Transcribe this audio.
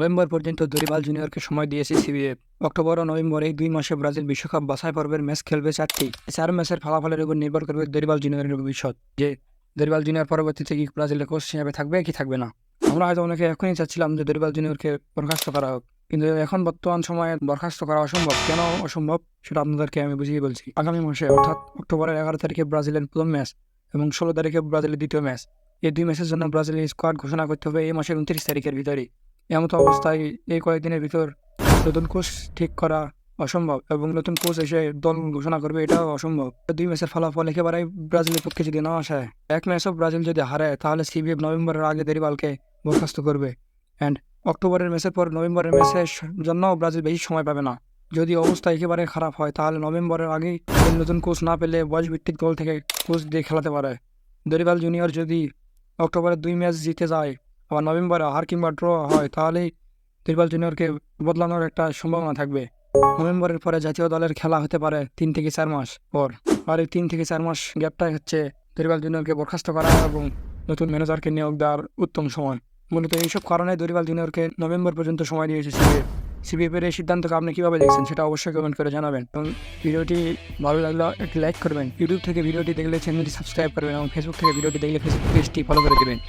November পর্যন্ত Dorival জুনিয়রকে সময় দিয়েছে সিবিএফ। অক্টোবর ও নভেম্বর এই 2 মাসে ব্রাজিল বিশ্বকাপ বাছাই পর্বের ম্যাচ খেলবে 4টি। 4 ম্যাচের ফলাফলের উপর নির্ভর করবে দরিবাল জুনিয়রের ভবিষ্যৎ, যে দরিবাল জুনিয়র পরবর্তীতে কি ব্রাজিলের কোচ হিসেবে থাকবে কি থাকবে না। আমরা হয়তো অনেকে এখনই চাচ্ছিলাম যে দরিবাল জুনিয়রকে বরখাস্ত করা হোক, কিন্তু এখন বর্তমান সময়ে বরখাস্ত করা অসম্ভব। কেন অসম্ভব সেটা আপনাদেরকে আমি বুঝিয়ে বলছি। আগামী মাসে অর্থাৎ অক্টোবরের 11 তারিখে ব্রাজিলের প্রথম ম্যাচ এবং 16 তারিখে ব্রাজিলের দ্বিতীয় ম্যাচ। এই 2 ম্যাচের জন্য ব্রাজিলের স্কোয়াড ঘোষণা করতে হবে এই মাসের 29 তারিখের ভিতরেই। এমতো অবস্থায় এই কয়েকদিনের ভিতর নতুন কোচ ঠিক করা অসম্ভব, এবং নতুন কোচ এসে দল ঘোষণা করবে এটাও অসম্ভব। 2 ম্যাচের ফলাফল একেবারেই ব্রাজিলের পক্ষে যদি না আসে, এক ম্যাচও ব্রাজিল যদি হারে, তাহলে সিবিএফ নভেম্বরের আগে দরিবালকে বরখাস্ত করবে। অ্যান্ড অক্টোবরের ম্যাচের পর নভেম্বরের ম্যাচের জন্য ব্রাজিল বেশি সময় পাবে না। যদি অবস্থা একেবারে খারাপ হয়, তাহলে নভেম্বরের আগেই নতুন কোচ না পেলে বয়সভিত্তিক দল থেকে কোচ দিয়ে খেলাতে পারে। দরিবাল জুনিয়র যদি অক্টোবরের 2 ম্যাচ জিতে যায়, আবার নভেম্বরে হার কিংবা ড্র হয়, তাহলেই দরিবাল জুনিয়রকে বদলানোর একটা সম্ভাবনা থাকবে। নভেম্বরের পরে জাতীয় দলের খেলা হতে পারে 3 থেকে 4 মাস পর। আর এই 3 থেকে 4 মাস গ্যাপটাই হচ্ছে দরিবাল জুনিয়রকে বরখাস্ত করা এবং নতুন ম্যানেজারকে নিয়োগ দেওয়ার উত্তম সময়। মূলত এইসব কারণে দরিবাল জুনিয়রকে নভেম্বর পর্যন্ত সময় দিয়েছে সিবিএফ। সিবিএফের এই সিদ্ধান্তকে আপনি কীভাবে দেখছেন সেটা অবশ্যই কমেন্ট করে জানাবেন, এবং ভিডিওটি ভালো লাগলে একটি লাইক করবেন। ইউটিউব থেকে ভিডিওটি দেখলে চ্যানেলটি সাবস্ক্রাইব করবেন, এবং ফেসবুক থেকে ভিডিওটি দেখলে ফেসবুক পেজটি ফলো করে দেবেন।